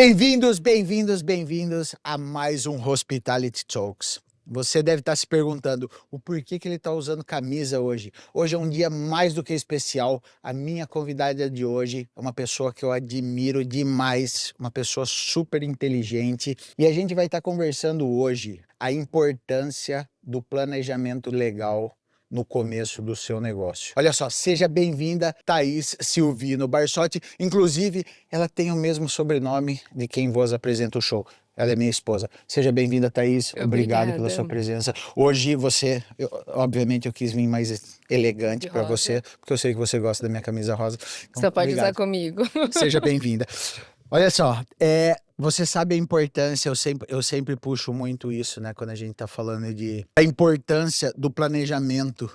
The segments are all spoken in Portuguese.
Bem-vindos a mais um Hospitality Talks. Você deve estar se perguntando o porquê que ele está usando camisa hoje. Hoje é um dia mais do que especial. A minha convidada de hoje é uma pessoa que eu admiro demais, uma pessoa super inteligente. E a gente vai estar conversando hoje a importância do planejamento legal no começo do seu negócio. Olha só, seja bem-vinda, Thaís Silvino Barsotti. Inclusive, ela tem o mesmo sobrenome de quem vos apresenta o show. Ela é minha esposa. Seja bem-vinda, Thaís. Obrigado pela sua presença. Hoje obviamente eu quis vir mais elegante para você, porque eu sei que você gosta da minha camisa rosa. Então, só pode usar comigo. Seja bem-vinda. Olha só, você sabe a importância, eu sempre puxo muito isso, né, quando a gente tá falando a importância do planejamento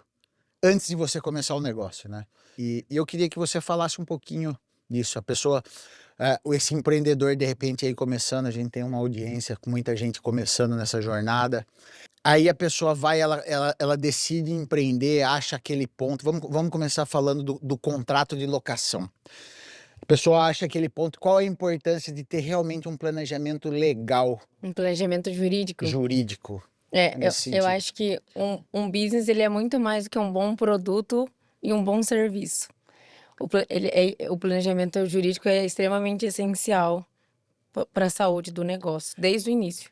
antes de você começar o negócio, né? E eu queria que você falasse um pouquinho disso. A pessoa, esse empreendedor, de repente, aí começando, a gente tem uma audiência com muita gente começando nessa jornada. Aí a pessoa vai, ela decide empreender, acha aquele ponto. Vamos começar falando do contrato de locação. A pessoa acha aquele ponto, qual a importância de ter realmente um planejamento legal? Um planejamento jurídico. Jurídico. Eu acho que um business ele é muito mais do que um bom produto e um bom serviço. O planejamento jurídico é extremamente essencial para a saúde do negócio, desde o início.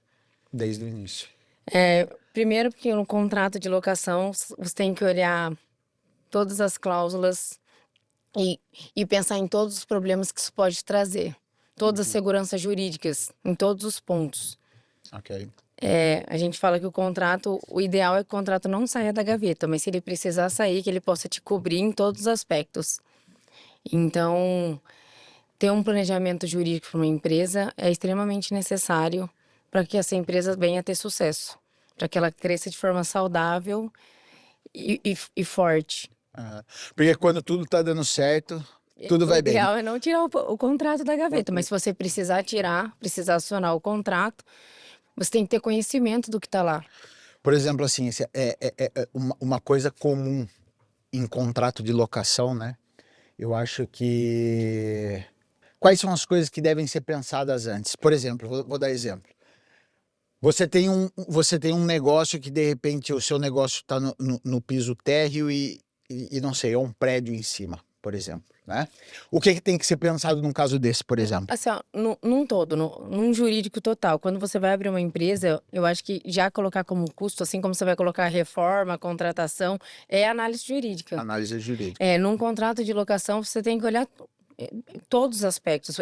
Desde o início. Primeiro porque no contrato de locação você tem que olhar todas as cláusulas e pensar em todos os problemas que isso pode trazer. Todas as seguranças jurídicas, em todos os pontos. Ok. A gente fala que o ideal é que o contrato não saia da gaveta, mas se ele precisar sair, que ele possa te cobrir em todos os aspectos. Então, ter um planejamento jurídico para uma empresa é extremamente necessário para que essa empresa venha a ter sucesso, para que ela cresça de forma saudável e forte. Porque quando tudo tá dando certo, tudo vai bem. O ideal é não tirar o contrato da gaveta, mas se você precisar precisar acionar o contrato, você tem que ter conhecimento do que está lá. Por exemplo, assim, uma coisa comum em contrato de locação, né? Eu acho que... Quais são as coisas que devem ser pensadas antes? Por exemplo, vou dar exemplo. Você tem um negócio que, de repente, o seu negócio está no piso térreo e não sei, é um prédio em cima, por exemplo, né? O que tem que ser pensado num caso desse, por exemplo? Assim, ó, num jurídico total, quando você vai abrir uma empresa, eu acho que já colocar como custo, assim como você vai colocar reforma, contratação, é análise jurídica. Análise jurídica. Num contrato de locação, você tem que olhar todos os aspectos.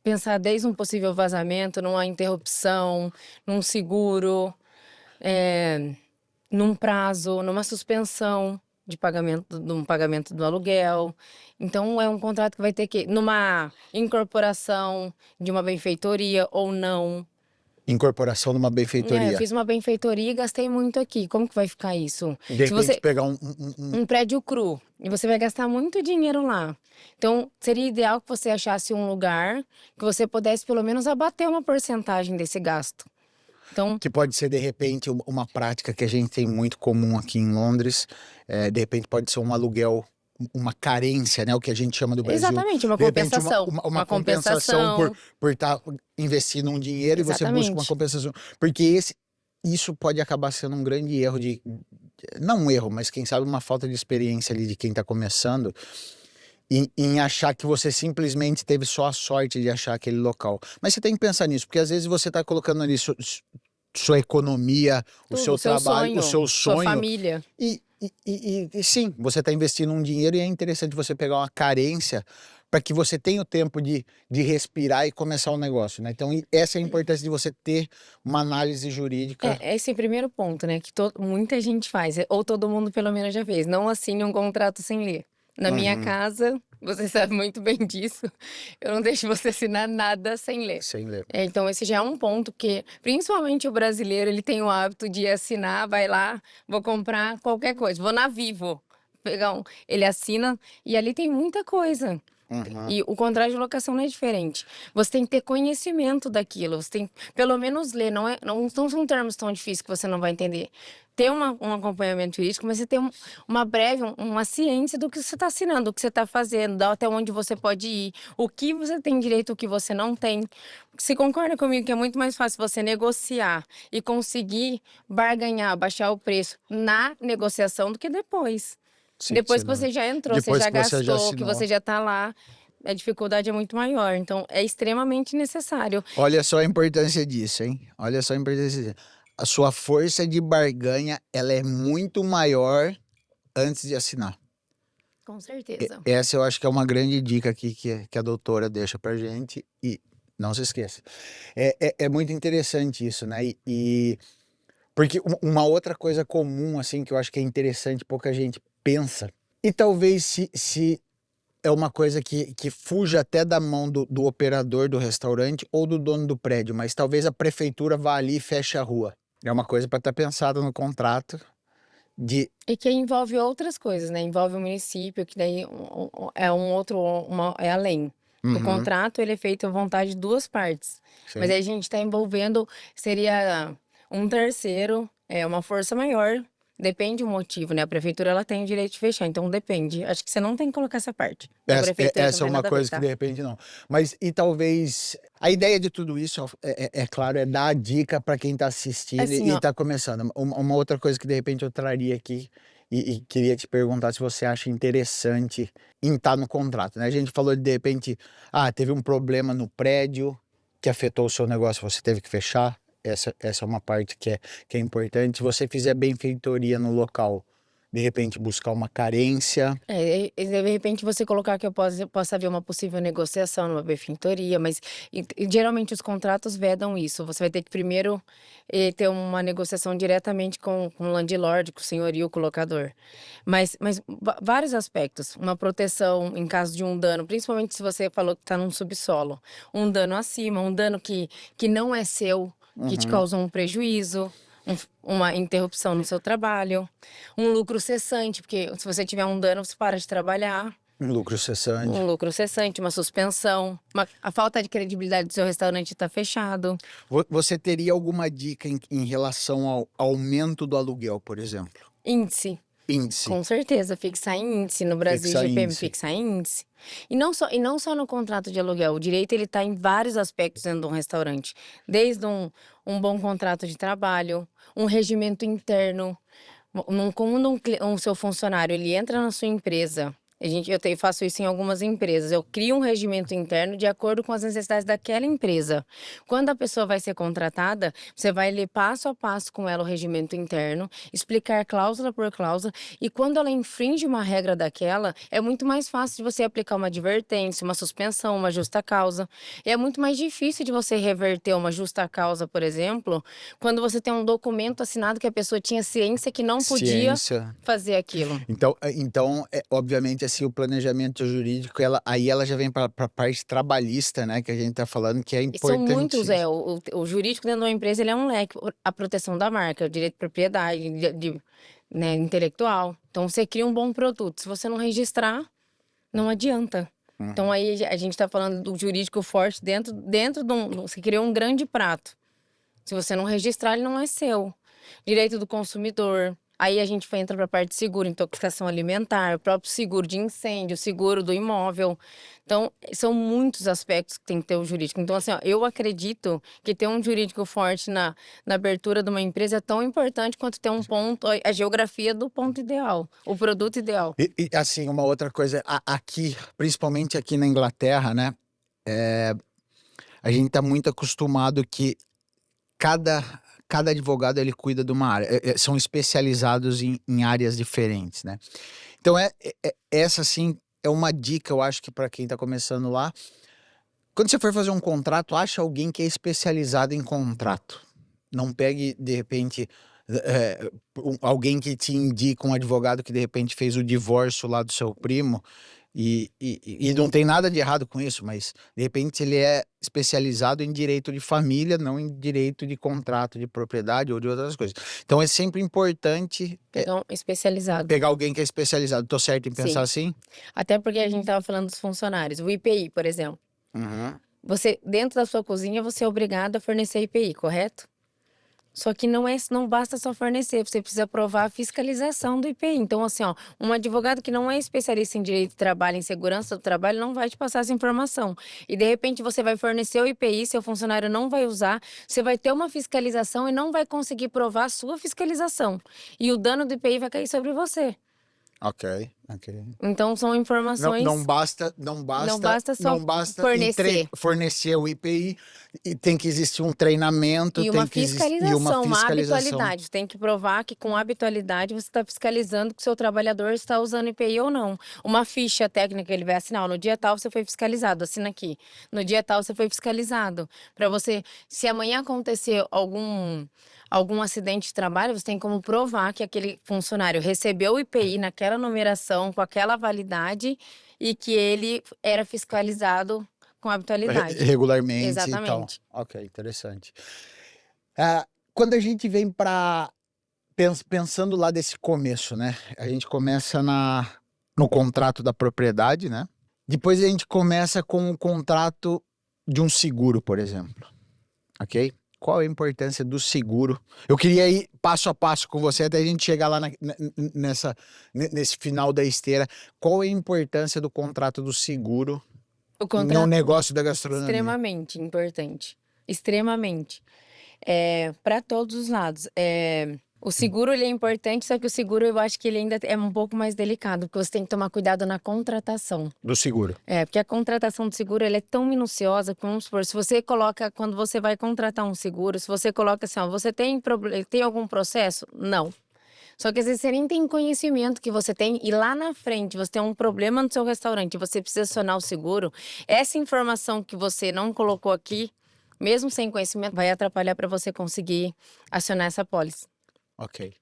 Pensar desde um possível vazamento, numa interrupção, num seguro, num prazo, numa suspensão de um pagamento do aluguel. Então, é um contrato que vai ter numa incorporação de uma benfeitoria ou não. Incorporação de uma benfeitoria. Eu fiz uma benfeitoria e gastei muito aqui. Como que vai ficar isso? De repente pegar um prédio cru, e você vai gastar muito dinheiro lá. Então, seria ideal que você achasse um lugar que você pudesse pelo menos abater uma porcentagem desse gasto. Então, que pode ser, de repente, uma prática que a gente tem muito comum aqui em Londres. De repente pode ser um aluguel, uma carência, né? O que a gente chama do Brasil. Exatamente, uma de repente, compensação. Uma compensação por estar investindo um dinheiro. Exatamente. E você busca uma compensação. Porque isso pode acabar sendo um grande erro não um erro, mas quem sabe uma falta de experiência ali de quem está começando, em achar que você simplesmente teve só a sorte de achar aquele local. Mas você tem que pensar nisso, porque às vezes você está colocando ali sua economia, o seu trabalho, o seu sonho. Sua família. E sim, você está investindo um dinheiro e é interessante você pegar uma carência para que você tenha o tempo de respirar e começar um negócio, né? Então, essa é a importância de você ter uma análise jurídica. Esse é o primeiro ponto, né? Que muita gente faz, ou todo mundo pelo menos já fez. Não assine um contrato sem ler. Na minha casa, você sabe muito bem disso, eu não deixo você assinar nada sem ler. Sem ler. Então, esse já é um ponto que, principalmente o brasileiro, ele tem o hábito de assinar, vai lá, vou comprar qualquer coisa, vou na Vivo, ele assina e ali tem muita coisa. Uhum. E o contrato de locação não é diferente. Você tem que ter conhecimento daquilo, você tem pelo menos ler, não são termos tão difíceis que você não vai entender. Ter um acompanhamento jurídico, mas você ter uma breve, uma ciência do que você está assinando, do que você está fazendo, até onde você pode ir, o que você tem direito, o que você não tem. Você concorda comigo que é muito mais fácil você negociar e conseguir barganhar, baixar o preço na negociação do que depois? Sim, Depois sem que dúvida. você já entrou, você Depois já que você já gastou, que assinou. você já tá lá, a dificuldade é muito maior. Então, é extremamente necessário. Olha só a importância disso, hein? Olha só a importância disso. A sua força de barganha, ela é muito maior antes de assinar. Com certeza. Essa eu acho que é uma grande dica aqui que a doutora deixa pra gente. E não se esqueça. É muito interessante isso, né? Porque uma outra coisa comum, assim, que eu acho que é interessante, pouca gente pensa. E talvez se é uma coisa que fuja até da mão do operador do restaurante ou do dono do prédio, mas talvez a prefeitura vá ali e feche a rua. É uma coisa para estar pensada no contrato de... E que envolve outras coisas, né? Envolve o município, que daí é um outro, é além. O Uhum, contrato, ele é feito à vontade de duas partes. Mas sim. aí a gente está envolvendo, seria um terceiro, uma força maior. Depende do motivo, né? A prefeitura, ela tem o direito de fechar, então depende. Acho que você não tem que colocar essa parte. Da prefeitura que não Essa é tem uma nada a ver, coisa que tá? de repente não. Mas e talvez a ideia de tudo isso é claro, é dar a dica para quem está assistindo Assim, e ó, está começando. Uma outra coisa que de repente eu traria aqui e queria te perguntar se você acha interessante em estar no contrato, né? A gente falou de repente, teve um problema no prédio que afetou o seu negócio, você teve que fechar. Essa é uma parte que é importante. Se você fizer benfeitoria no local, de repente buscar uma carência. e de repente você colocar que eu possa haver uma possível negociação numa benfeitoria, mas geralmente os contratos vedam isso. Você vai ter que primeiro ter uma negociação diretamente com o landlord, com o senhorio, com o locador. Mas vários aspectos. Uma proteção em caso de um dano, principalmente se você falou que está num subsolo. Um dano acima, um dano que não é seu, que te Uhum. causou um prejuízo. Uma interrupção no seu trabalho, um lucro cessante, porque se você tiver um dano, você para de trabalhar. Um lucro cessante. Um lucro cessante, uma suspensão, a falta de credibilidade do seu restaurante está fechado. Você teria alguma dica em relação ao aumento do aluguel, por exemplo? Índice, Índice, com certeza, fixar em índice. No Brasil, fixar IGPM índice. fixar em índice. E não só no contrato de aluguel, o direito ele está em vários aspectos dentro de um restaurante. Desde um bom contrato de trabalho, um regimento interno. Quando um seu funcionário ele entra na sua empresa, eu faço isso em algumas empresas. Eu crio um regimento interno de acordo com as necessidades daquela empresa. Quando a pessoa vai ser contratada, você vai ler passo a passo com ela o regimento interno, explicar cláusula por cláusula. E quando ela infringe uma regra daquela, é muito mais fácil de você aplicar uma advertência, uma suspensão, uma justa causa. E é muito mais difícil de você reverter uma justa causa, por exemplo, quando você tem um documento assinado que a pessoa tinha ciência que não podia Ciência. fazer aquilo. Então obviamente, assim, o planejamento jurídico, aí ela já vem para a parte trabalhista, né, que a gente está falando, que é E são muitos, importantíssimo. o jurídico dentro de uma empresa, ele é um leque, a proteção da marca, o direito de propriedade, né, intelectual. Então, você cria um bom produto. Se você não registrar, não adianta. Então, Uhum. aí a gente está falando do jurídico forte dentro você criou um grande prato. Se você não registrar, ele não é seu. Direito do consumidor. Aí a gente entra para a parte de seguro, intoxicação alimentar, o próprio seguro de incêndio, seguro do imóvel. Então, são muitos aspectos que tem que ter o jurídico. Então, assim, ó, eu acredito que ter um jurídico forte na abertura de uma empresa é tão importante quanto ter um ponto, a geografia do ponto ideal, o produto ideal. Assim, uma outra coisa, aqui, principalmente aqui na Inglaterra, né, a gente está muito acostumado que cada, cada advogado ele cuida de uma área, são especializados em áreas diferentes, né? Então essa sim é uma dica, eu acho que para quem está começando lá, quando você for fazer um contrato, acha alguém que é especializado em contrato. Não pegue de repente alguém que te indica um advogado que de repente fez o divórcio lá do seu primo. E não tem nada de errado com isso, mas de repente ele é especializado em direito de família, não em direito de contrato de propriedade ou de outras coisas. Então é sempre importante Pegar um especializado. pegar alguém que é especializado. Tô certo em pensar assim? Até porque a gente estava falando dos funcionários. O IPI, por exemplo. Uhum. Você, dentro da sua cozinha, você é obrigado a fornecer IPI, correto? Só que não basta só fornecer, você precisa provar a fiscalização do IPI. Então, assim, ó, um advogado que não é especialista em direito de trabalho, em segurança do trabalho, não vai te passar essa informação. E, de repente, você vai fornecer o IPI, seu funcionário não vai usar, você vai ter uma fiscalização e não vai conseguir provar a sua fiscalização. E o dano do IPI vai cair sobre você. Ok. Então, são Não informações... basta só fornecer. fornecer o IPI, e tem que existir um treinamento, E tem uma que existir uma fiscalização, uma fiscalização. habitualidade. Você tem que provar que com habitualidade você está fiscalizando que o seu trabalhador está usando IPI ou não. Uma ficha técnica ele vai assinar. No dia tal você foi fiscalizado, assina aqui. No dia tal você foi fiscalizado. Para você, se amanhã acontecer algum acidente de trabalho, você tem como provar que aquele funcionário recebeu o IPI naquela numeração, com aquela validade e que ele era fiscalizado com habitualidade. Regularmente e tal. Exatamente. Ok, interessante. Quando a gente vem para pensando lá desse começo, né? A gente começa no contrato da propriedade, né? Depois a gente começa com o contrato de um seguro, por exemplo. Ok? Qual é a importância do seguro? Eu queria ir passo a passo com você até a gente chegar lá nesse final da esteira. Qual é a importância do contrato do seguro O no contrato negócio da gastronomia? extremamente importante. Extremamente. Para todos os lados. O seguro ele é importante, só que o seguro eu acho que ele ainda é um pouco mais delicado, porque você tem que tomar cuidado na contratação. Do seguro. Porque a contratação do seguro ela é tão minuciosa que, vamos supor, se você coloca, quando você vai contratar um seguro, se você coloca assim, ó, você tem algum processo? Não. Só que às vezes você nem tem conhecimento que você tem e lá na frente você tem um problema no seu restaurante, você precisa acionar o seguro. Essa informação que você não colocou aqui, mesmo sem conhecimento, vai atrapalhar para você conseguir acionar essa pólice. Ok.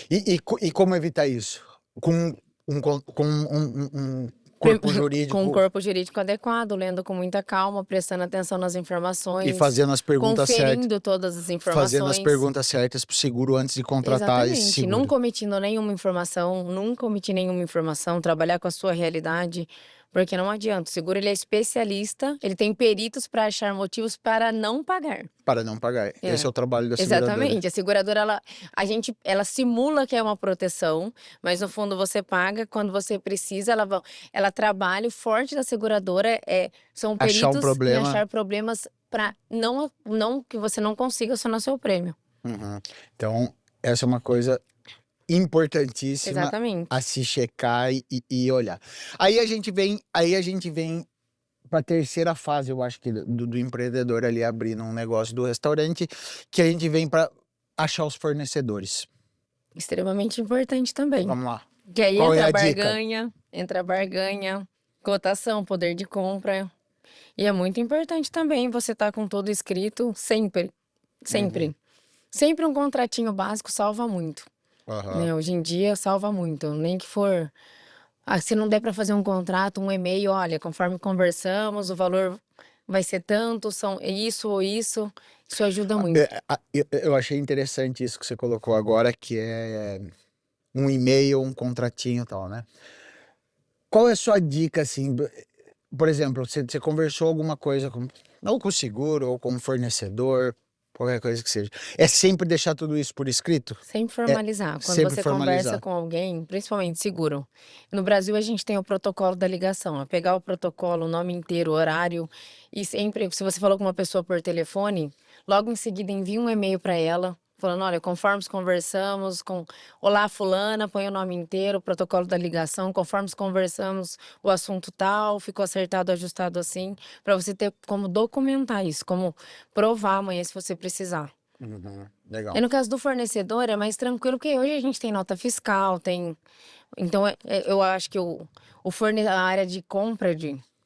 E como evitar isso? Com um corpo jurídico. Com um corpo jurídico adequado, lendo com muita calma, prestando atenção nas informações. E fazendo as perguntas certas. Conferindo todas as informações. Fazendo as perguntas certas pro seguro antes de contratar esse Exatamente. seguro. Nunca omitindo nenhuma informação, nunca omitir nenhuma informação, trabalhar com a sua realidade, porque não adianta. O seguro ele é especialista, ele tem peritos para achar motivos para não pagar. Para não pagar. Esse é o trabalho da seguradora. Exatamente. A seguradora, ela simula que é uma proteção, mas no fundo você paga quando você precisa. Ela trabalha, o forte da seguradora são Achar um peritos em problema. achar problemas para não que você não consiga acionar seu prêmio. Uhum. Então, essa é uma coisa importantíssima Exatamente. a se checar e olhar. Aí a gente vem para a terceira fase, eu acho que do empreendedor ali abrindo um negócio do restaurante, que a gente vem para achar os fornecedores. Extremamente importante também. Vamos lá. Que aí Qual é entra a dica? entra a barganha, cotação, poder de compra. E é muito importante também você estar com tudo escrito sempre. Sempre. Sempre um contratinho básico salva muito. Né? Hoje em dia salva muito. Nem que for... se não der para fazer um contrato, um e-mail, olha, conforme conversamos, o valor vai ser tanto, são isso ou isso. Isso ajuda muito. Eu achei interessante isso que você colocou agora, que é um e-mail, um contratinho e tal, né? Qual é a sua dica, assim? Por exemplo, você conversou alguma coisa ou com o seguro, ou com o fornecedor, qualquer coisa que seja. É sempre deixar tudo isso por escrito? Sempre formalizar. Quando sempre você formalizar. conversa com alguém, principalmente seguro. No Brasil, a gente tem o protocolo da ligação. É pegar o protocolo, o nome inteiro, o horário. E sempre, se você falou com uma pessoa por telefone, logo em seguida envia um e-mail para ela, falando, olha, conforme conversamos, olá fulana, põe o nome inteiro, o protocolo da ligação, conforme conversamos, o assunto tal, ficou acertado, ajustado assim, para você ter como documentar isso, como provar amanhã se você precisar. Legal. E no caso do fornecedor é mais tranquilo, porque hoje a gente tem nota fiscal, então eu acho que a área de compra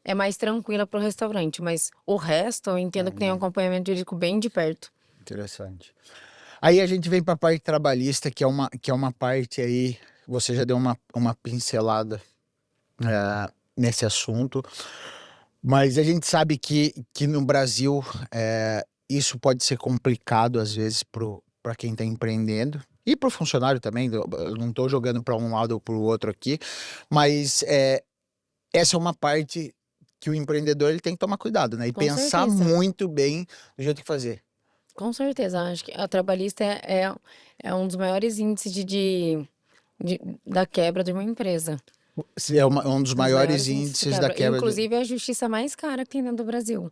é mais tranquila para o restaurante, mas o resto eu entendo que tem um acompanhamento jurídico bem de perto. Interessante. Aí a gente vem para a parte trabalhista, que é uma parte aí, você já deu uma pincelada nesse assunto, mas a gente sabe que no Brasil isso pode ser complicado às vezes para quem está empreendendo e para o funcionário também. Eu não estou jogando para um lado ou para o outro aqui, mas essa é uma parte que o empreendedor ele tem que tomar cuidado, né? E Com pensar certeza. muito bem do jeito que fazer. Com certeza, acho que a trabalhista é um dos maiores índices da quebra de uma empresa. É um dos Dos maiores maiores índices de índices da quebra. quebra de... Inclusive, é a justiça mais cara que tem dentro do Brasil.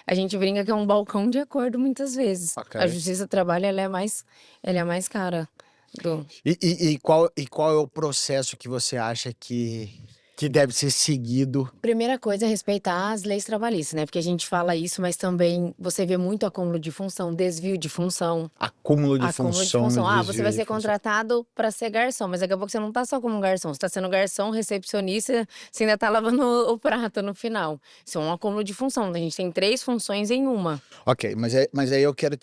A gente brinca que é um balcão de acordo muitas vezes. Ok. A justiça do trabalho, ela é a mais cara do... E qual é o processo que você acha que deve ser seguido? Primeira coisa é respeitar as leis trabalhistas, né? Porque a gente fala isso, mas também você vê muito acúmulo de função, desvio de função. Acúmulo de Acúmulo de função, função. Ah, você desvio vai de ser função. contratado para ser garçom, mas daqui a pouco você não tá só como garçom, você tá sendo garçom, recepcionista, você ainda tá lavando o prato no final. Isso é um acúmulo de função. A gente tem 3 funções em uma. Ok, mas aí eu quero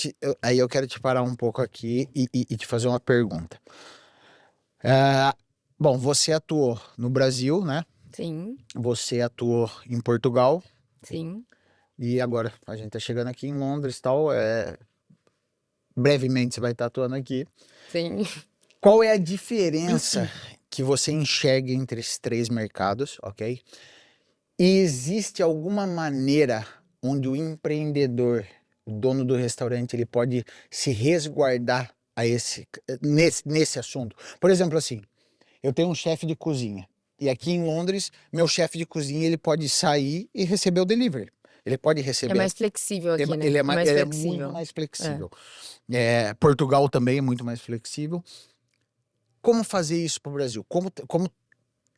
te parar um pouco aqui e te fazer uma pergunta. Bom, você atuou no Brasil, né? Sim, Você atuou em Portugal sim, e agora a gente tá chegando aqui em Londres e tal. Brevemente você vai estar atuando aqui. sim. Qual é a diferença que você enxerga entre esses 3 mercados, ok? E existe alguma maneira onde o empreendedor, o dono do restaurante, ele pode se resguardar nesse assunto? Por exemplo, assim, eu tenho um chefe de cozinha e aqui em Londres, meu chefe de cozinha ele pode sair e receber o delivery. Ele pode É receber. mais flexível aqui, né? Ele é, É mais ele é muito flexível. mais flexível. Portugal também é muito mais flexível. Como fazer isso para o Brasil? Como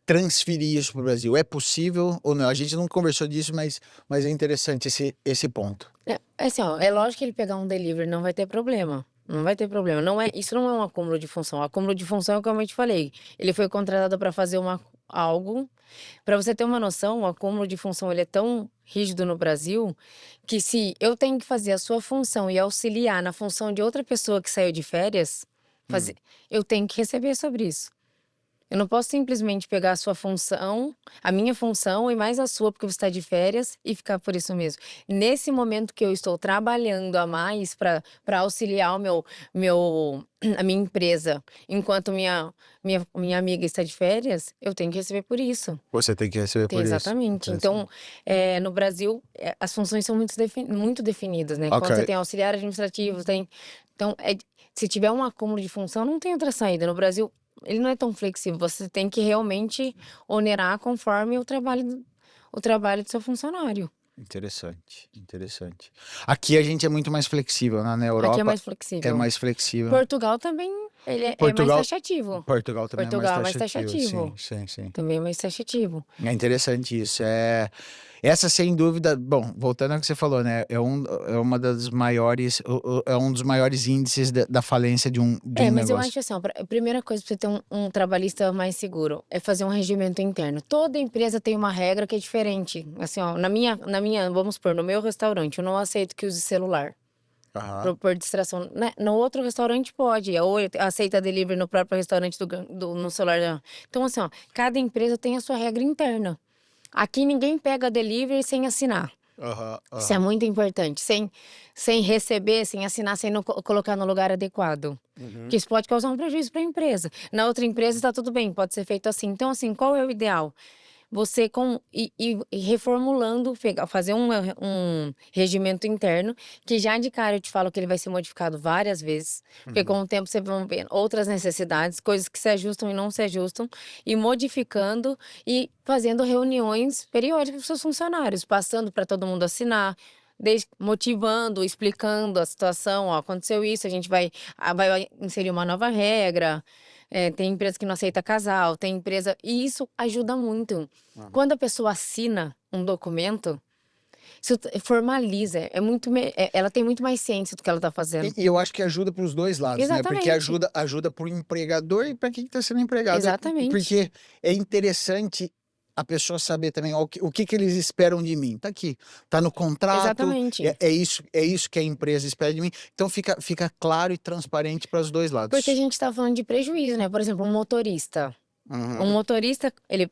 transferir isso para o Brasil? É possível ou não? A gente não conversou disso, mas é interessante esse ponto. É assim, ó, é lógico que ele pegar um delivery não vai ter problema. Não vai ter problema. Isso não é um acúmulo de função. O acúmulo de função é como eu te falei. Ele foi contratado para fazer algo. Para você ter uma noção, o acúmulo de função ele é tão rígido no Brasil que se eu tenho que fazer a sua função e auxiliar na função de outra pessoa que saiu de férias, eu tenho que receber sobre isso. Eu não posso simplesmente pegar a sua função, a minha função e mais a sua, porque você está de férias, e ficar por isso mesmo. Nesse momento que eu estou trabalhando a mais para auxiliar a minha empresa, enquanto minha amiga está de férias, eu tenho que receber por isso. Você tem que receber por isso. Exatamente. Então, no Brasil, as funções são muito definidas, né? Ok. Quando você tem auxiliar administrativo, tem... Então, se tiver um acúmulo de função, não tem outra saída. No Brasil, ele não é tão flexível. Você tem que realmente onerar conforme o trabalho do seu funcionário. Interessante. Aqui a gente é muito mais flexível, né? Na Europa Aqui é mais é flexível. mais flexível. Portugal também, ele é mais Portugal- taxativo. Portugal também Portugal é mais taxativo. Sim. Também é mais taxativo. É interessante isso. Essa, sem dúvida, bom, voltando ao que você falou, né? É uma das maiores, é um dos maiores índices da falência de um Mas eu negócio. acho assim, ó, a primeira coisa pra você ter um trabalhista mais seguro é fazer um regimento interno. Toda empresa tem uma regra que é diferente. Assim, ó, vamos supor, no meu restaurante, eu não aceito que use celular. Aham. Por distração, né? No outro restaurante pode, ou aceita delivery no próprio restaurante no celular. Então, assim, ó, cada empresa tem a sua regra interna. Aqui ninguém pega delivery sem assinar. Isso é muito importante. Sem receber, sem assinar, sem colocar no lugar adequado. Porque isso pode causar um prejuízo para a empresa. Na outra empresa está tudo bem, pode ser feito assim. Então, assim, qual é o ideal? Você e reformulando, fazer um regimento interno, que já de cara eu te falo que ele vai ser modificado várias vezes, porque com o tempo você vai ver outras necessidades, coisas que se ajustam e não se ajustam, e modificando e fazendo reuniões periódicas com seus funcionários, passando para todo mundo assinar. Motivando, explicando a situação, ó, aconteceu isso, a gente vai inserir uma nova regra. Tem empresa que não aceita casal, tem empresa... E isso ajuda muito. Quando a pessoa assina um documento, isso formaliza. Ela tem muito mais ciência do que ela está fazendo. E eu acho que ajuda para os dois lados, né? Porque Exatamente. ajuda para o empregador e para quem está sendo empregado. Exatamente. Porque é interessante a pessoa saber também ó, o que eles esperam de mim. Tá aqui, tá no contrato. Exatamente. É isso que a empresa espera de mim. Então fica claro e transparente para os dois lados. Porque a gente está falando de prejuízo, né? Por exemplo, um motorista. Uhum. Um motorista, ele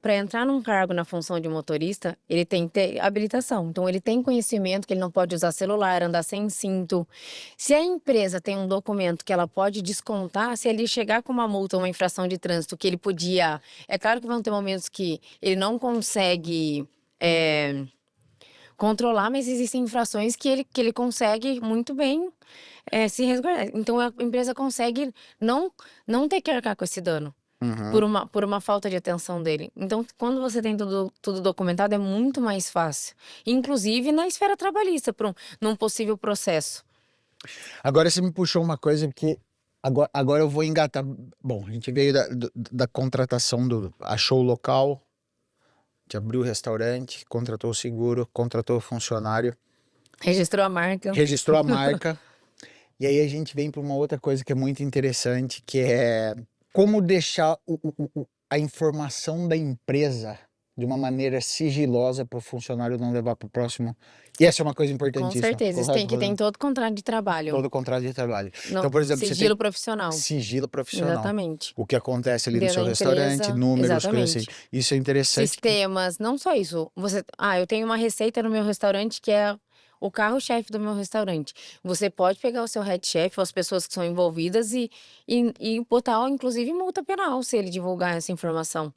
para entrar num cargo na função de motorista, ele tem que ter habilitação. Então, ele tem conhecimento que ele não pode usar celular, andar sem cinto. Se a empresa tem um documento que ela pode descontar, se ele chegar com uma multa, uma infração de trânsito que ele podia. É claro que vão ter momentos que ele não consegue controlar, mas existem infrações que ele consegue muito bem se resguardar. Então, a empresa consegue não ter que arcar com esse dano Uhum. por uma falta de atenção dele. Então, quando você tem tudo documentado, é muito mais fácil. Inclusive na esfera trabalhista, num possível processo. Agora você me puxou uma coisa que agora eu vou engatar. Bom, a gente veio da contratação achou o local, te abriu o restaurante, contratou o seguro, contratou o funcionário, Registrou a marca. registrou a marca. E aí a gente vem para uma outra coisa que é muito interessante, que é como deixar a informação da empresa de uma maneira sigilosa para o funcionário não levar para o próximo. E essa é uma coisa Com importantíssima, certeza. Isso tem correto, que ter em Rosana? todo contrato de trabalho. Todo contrato de trabalho. No, Então, por exemplo, você tem sigilo profissional. sigilo profissional. Exatamente. O que acontece ali no Dentro seu da restaurante, empresa, números, coisas assim. exatamente. Isso é interessante. Sistemas, não só isso. Eu tenho uma receita no meu restaurante que é o carro-chefe do meu restaurante. Você pode pegar o seu head chef, ou as pessoas que são envolvidas e botar, inclusive, multa penal se ele divulgar essa informação.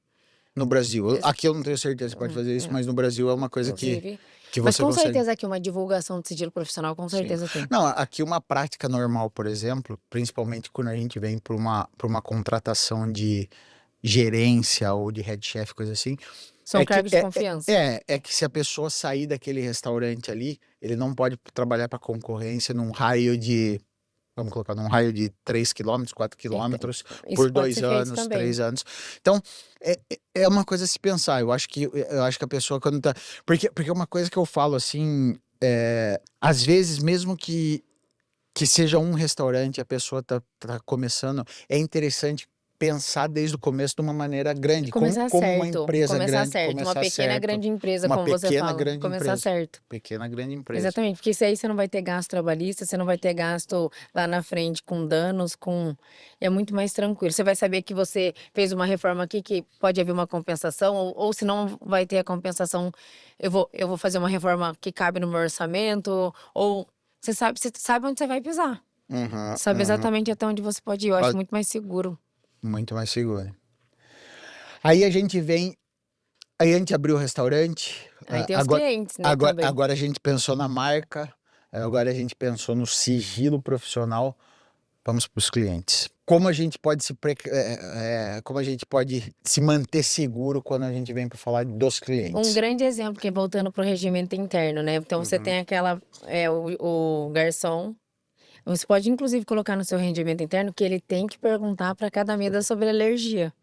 No Brasil. Aqui eu não tenho certeza se pode fazer isso, mas no Brasil é uma coisa Inclusive. que Mas você com consegue. certeza aqui uma divulgação de sigilo profissional, com Sim. certeza tem. Não, aqui uma prática normal, por exemplo, principalmente quando a gente vem para uma contratação de gerência ou de head chef, coisa assim, São é que cargos de confiança. é que se a pessoa sair daquele restaurante ali, ele não pode trabalhar para concorrência num raio de, vamos colocar, num raio de 3 quilômetros, 4 quilômetros, Isso por pode 2 ser feito anos, também. 3 anos. Então, é uma coisa a se pensar. Eu acho que a pessoa quando tá. Porque uma coisa que eu falo assim, às vezes, mesmo que seja um restaurante, a pessoa tá começando, é interessante pensar desde o começo de uma maneira grande, como uma empresa grande, Uma começar pequena certo. grande empresa, Uma como você pequena fala, grande começar empresa. certo. Pequena grande empresa. Exatamente, porque isso aí você não vai ter gasto trabalhista, você não vai ter gasto lá na frente com danos, é muito mais tranquilo. Você vai saber que você fez uma reforma aqui que pode haver uma compensação, ou se não vai ter a compensação, eu vou fazer uma reforma que cabe no meu orçamento, ou você sabe onde você vai pisar. Uhum, Sabe uhum. exatamente até onde você pode ir. Eu acho muito mais seguro. Muito mais seguro. Aí a gente vem. Aí a gente abriu o restaurante. Aí tem os clientes, né, também. Agora a gente pensou na marca. Agora a gente pensou no sigilo profissional. Vamos para os clientes. Como a gente pode como a gente pode se manter seguro quando a gente vem para falar dos clientes? Um grande exemplo, que é voltando para o regimento interno, né? Então você tem o garçom. Você pode inclusive colocar no seu regimento interno que ele tem que perguntar para cada mesa sobre alergia.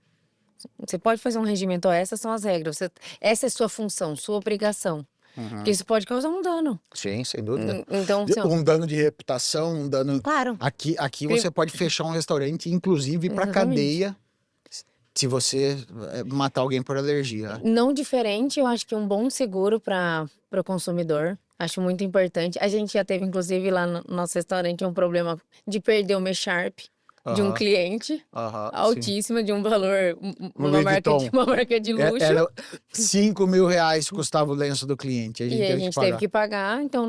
Você pode fazer um regimento, essas são as regras. Essa é sua função, sua obrigação. Porque isso pode causar um dano. Sim, sem dúvida. Então, Um dano de reputação, um dano. Claro. Aqui você pode fechar um restaurante, inclusive para cadeia, se você matar alguém por alergia. Não diferente, eu acho que um bom seguro para o consumidor. Acho muito importante. A gente já teve, inclusive, lá no nosso restaurante, um problema de perder uma Sharp de um cliente altíssima, de um valor, uma marca de luxo. Era 5 mil reais custava o lenço do cliente. E a gente teve que pagar. Então,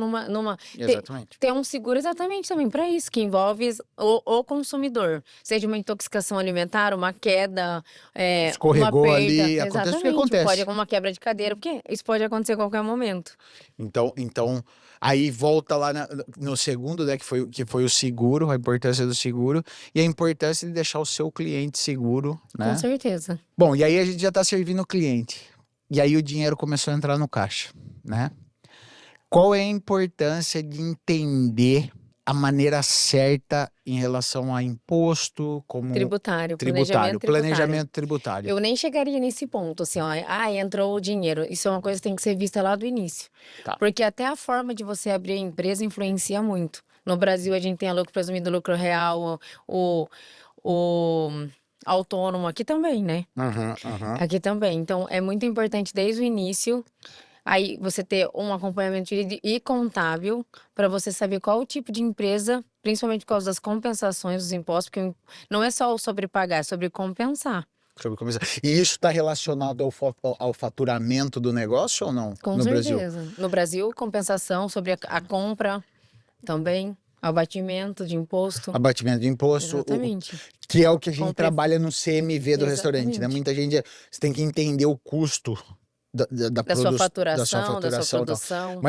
Exatamente. Ter um seguro exatamente também para isso, que envolve o consumidor. Seja uma intoxicação alimentar, uma queda, escorregou uma perda. ali, acontece o que acontece. Pode uma quebra de cadeira, porque isso pode acontecer a qualquer momento. Então aí volta lá no segundo, né, que foi o seguro, a importância do seguro e a importância de deixar o seu cliente seguro, né? Com certeza. Bom, e aí a gente já está servindo o cliente. E aí o dinheiro começou a entrar no caixa, né? Qual é a importância de entender a maneira certa em relação a imposto, como planejamento tributário. Eu nem chegaria nesse ponto, assim, ó, entrou o dinheiro. Isso é uma coisa que tem que ser vista lá do início. Tá. Porque até a forma de você abrir a empresa influencia muito. No Brasil, a gente tem a lucro presumido, lucro real, o autônomo, aqui também, né? Aqui também. Então, é muito importante desde o início. Aí você ter um acompanhamento e contábil para você saber qual o tipo de empresa, principalmente por causa das compensações dos impostos, porque não é só sobre pagar, é sobre compensar. Sobre começar. E isso está relacionado ao faturamento do negócio ou não? Com No Brasil? certeza. No Brasil, compensação sobre a compra também, abatimento de imposto. Abatimento de imposto, Exatamente. que é o que a gente Compre- trabalha no CMV do restaurante, né? Exatamente. Muita gente, você tem que entender o custo Da sua da sua faturação, da sua faturação e tal. produção.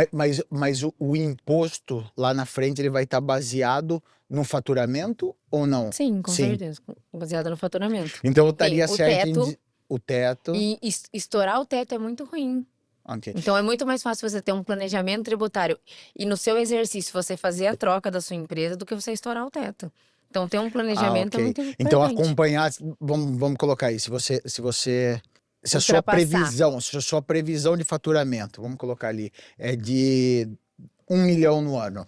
Mas o imposto lá na frente, ele vai estar baseado no faturamento ou não? Sim, com Sim. certeza. Baseado no faturamento. Então eu Tem estaria o certo teto. o teto. E estourar o teto é muito ruim. Ok. Então é muito mais fácil você ter um planejamento tributário e no seu exercício você fazer a troca da sua empresa do que você estourar o teto. Então ter um planejamento é Ok. muito Então importante. acompanhar, vamos colocar aí, se a sua Ultrapassar. previsão de faturamento, vamos colocar ali, é de 1 milhão no ano.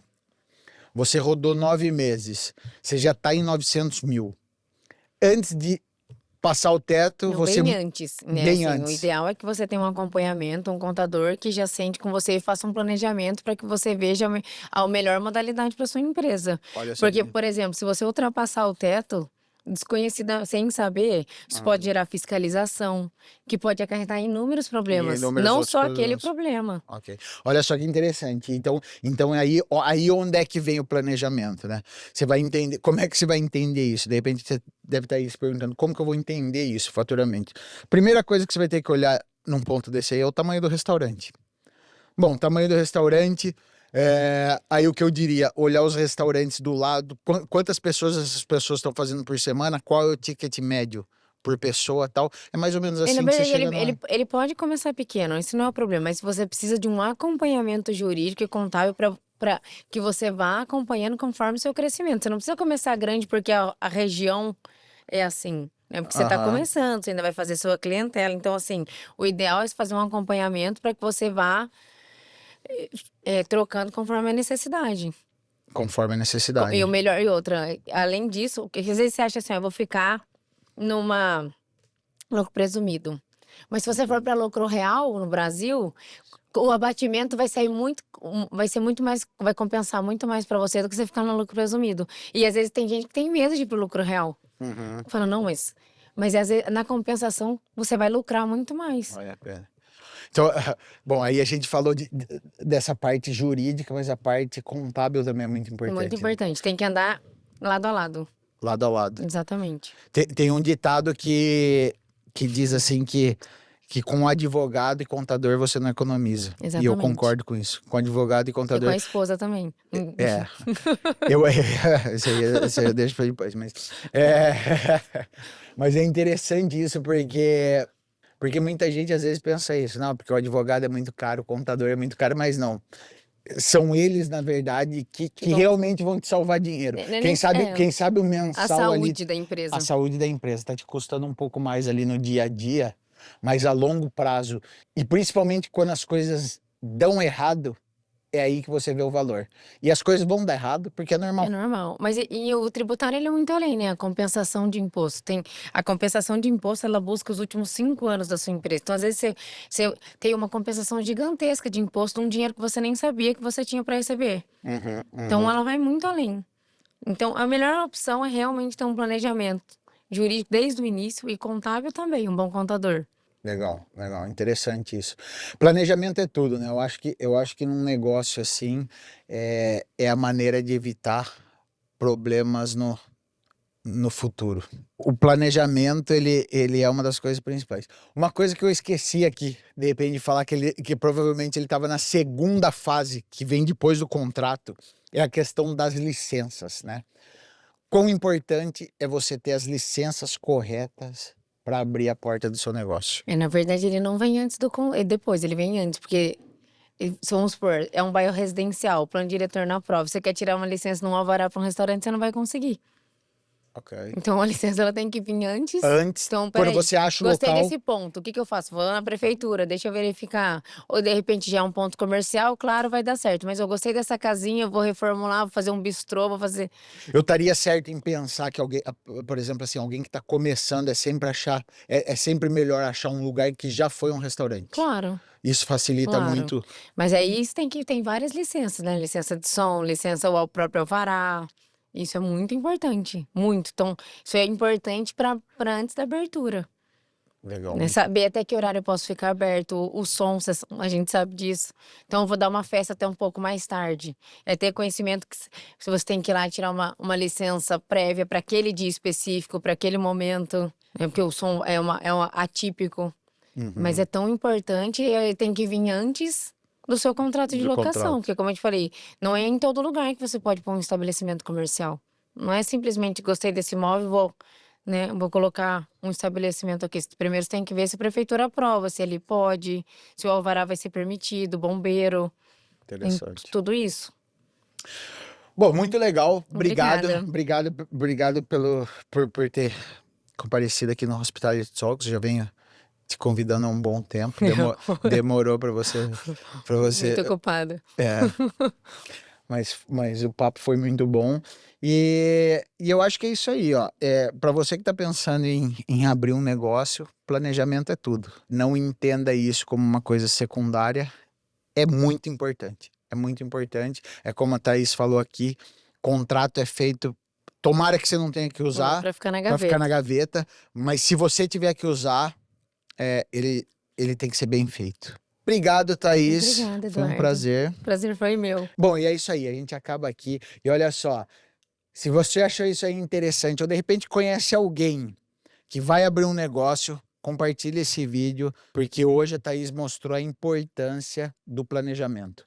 Você rodou 9 meses, você já está em 900 mil. Antes de passar o teto, Não, você... bem antes, né? Bem Assim, o antes. ideal é que você tenha um acompanhamento, um contador que já sente com você e faça um planejamento para que você veja a melhor modalidade para sua empresa. Olha só. Porque, por exemplo, se você ultrapassar o teto, desconhecida, sem saber, isso pode gerar fiscalização, que pode acarretar inúmeros problemas, inúmeros não outros só aquele problemas. problema. Ok. Olha só que interessante. Então aí onde é que vem o planejamento, né? Você vai entender, como é que você vai entender isso? De repente você deve estar aí se perguntando, como que eu vou entender isso, faturamento? Primeira coisa que você vai ter que olhar num ponto desse aí é o tamanho do restaurante. Bom, tamanho do restaurante, aí o que eu diria, olhar os restaurantes do lado, quantas pessoas essas pessoas estão fazendo por semana, qual é o ticket médio por pessoa, tal. É mais ou menos Na assim que você verdade, chega na... ele pode começar pequeno, isso não é o problema, mas você precisa de um acompanhamento jurídico e contábil para que você vá acompanhando conforme o seu crescimento. Você não precisa começar grande porque a região é assim, né? Porque você está Aham. começando, você ainda vai fazer sua clientela. Então, assim, o ideal é fazer um acompanhamento para que você vá trocando conforme a necessidade. Conforme a necessidade. E o melhor, e outra, além disso, porque às vezes você acha assim, eu vou ficar numa lucro presumido. Mas se você for para lucro real no Brasil, o abatimento vai sair vai ser muito mais, vai compensar muito mais para você do que você ficar no lucro presumido. E às vezes tem gente que tem medo de ir pro lucro real. Uhum. Fala, não, mas às vezes, na compensação você vai lucrar muito mais. Olha a pena. Então, bom, aí a gente falou dessa parte jurídica, mas a parte contábil também é muito É importante. muito né? importante. Tem que andar lado a lado. Lado a lado. Exatamente. Tem um ditado que diz assim que com advogado e contador você não economiza. E eu Exatamente. concordo com isso. Com advogado e E com contador. a esposa também. É. Isso aí eu deixo pra depois, mas... Mas é interessante isso, porque muita gente às vezes pensa isso. Não, porque o advogado é muito caro, o contador é muito caro, mas não. São eles, na verdade, que vão- realmente vão te salvar dinheiro. Quem sabe o A mensal ali... saúde da empresa. A saúde da empresa tá te custando um pouco mais ali no dia a dia, mas a longo prazo, e principalmente quando as coisas dão errado, é aí que você vê o valor. E as coisas vão dar errado porque é normal. É normal. Mas e o tributário, ele é muito além, né? A compensação de imposto. A compensação de imposto, ela busca os últimos 5 anos da sua empresa. Então, às vezes, você tem uma compensação gigantesca de imposto, um dinheiro que você nem sabia que você tinha para receber. Então, ela vai muito além. Então, a melhor opção é realmente ter um planejamento jurídico desde o início e contábil também, um bom contador. Legal, interessante isso. Planejamento é tudo, né? Eu acho que num negócio assim é a maneira de evitar problemas no futuro. O planejamento, ele é uma das coisas principais. Uma coisa que eu esqueci aqui, de repente, de falar que provavelmente ele estava na segunda fase, que vem depois do contrato, é a questão das licenças, né? Quão importante é você ter as licenças corretas para abrir a porta do seu negócio? Na verdade, ele não vem antes depois, ele vem antes, porque vamos supor, é um bairro residencial, o plano diretor na prova. Você quer tirar uma licença num alvará para um restaurante, você não vai conseguir. Ok. Então a licença ela tem que vir antes. Antes, Então, quando peraí, você acha o gostei local... desse ponto, o que eu faço? Vou lá na prefeitura, deixa eu verificar. Ou de repente já é um ponto comercial, claro, vai dar certo. Mas eu gostei dessa casinha, eu vou reformular, vou fazer um bistrô, vou fazer... Eu estaria certo em pensar que alguém, por exemplo, assim, alguém que está começando é sempre melhor achar um lugar que já foi um restaurante. Claro, Isso facilita claro. muito. Mas aí tem várias licenças, né? Licença de som, licença ao próprio alvará. Isso é muito importante, muito. Então, isso é importante para antes da abertura. Legal. Né? Saber até que horário eu posso ficar aberto, o som, a gente sabe disso. Então eu vou dar uma festa até um pouco mais tarde. É ter conhecimento que se você tem que ir lá tirar uma licença prévia para aquele dia específico, para aquele momento, né? Porque o som é atípico. Mas é tão importante e ele tem que vir antes do seu contrato de Do locação. contrato. Porque, como eu te falei, não é em todo lugar que você pode pôr um estabelecimento comercial. Não é simplesmente gostei desse imóvel, vou colocar um estabelecimento aqui. Primeiro você tem que ver se a prefeitura aprova, se ele pode, se o alvará vai ser permitido, bombeiro, Interessante. tudo isso. Bom, muito legal. Obrigada. Obrigado por ter comparecido aqui no Hospitality Talks. Já venho te convidando há um bom tempo. Demorou para você. Muito ocupada. É. Mas o papo foi muito bom. E eu acho que é isso aí, ó. Para você que está pensando em abrir um negócio, planejamento é tudo. Não entenda isso como uma coisa secundária. É muito importante. É muito importante. É como a Thaís falou aqui, contrato é feito. Tomara que você não tenha que usar Para ficar na para gaveta. ficar na gaveta, mas se você tiver que usar, ele tem que ser bem feito. Obrigado, Thaís. Obrigada, Foi um Eduardo. prazer. Prazer foi meu. Bom, e é isso aí. A gente acaba aqui. E olha só, se você achou isso aí interessante, ou de repente conhece alguém que vai abrir um negócio, compartilhe esse vídeo, porque hoje a Thaís mostrou a importância do planejamento.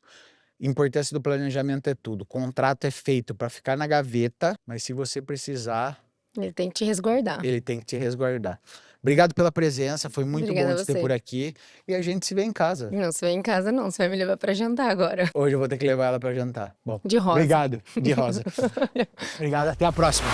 Importância do planejamento é tudo. O contrato é feito para ficar na gaveta, mas se você precisar, Ele tem que te resguardar. ele tem que te resguardar. Obrigado pela presença, foi muito Obrigada bom a te ter você. por aqui. E a gente se vê em casa. Não, você vai em casa não, você vai me levar para jantar agora. Hoje eu vou ter que levar ela para jantar. Bom, De rosa. obrigado, de rosa. Obrigado, até a próxima.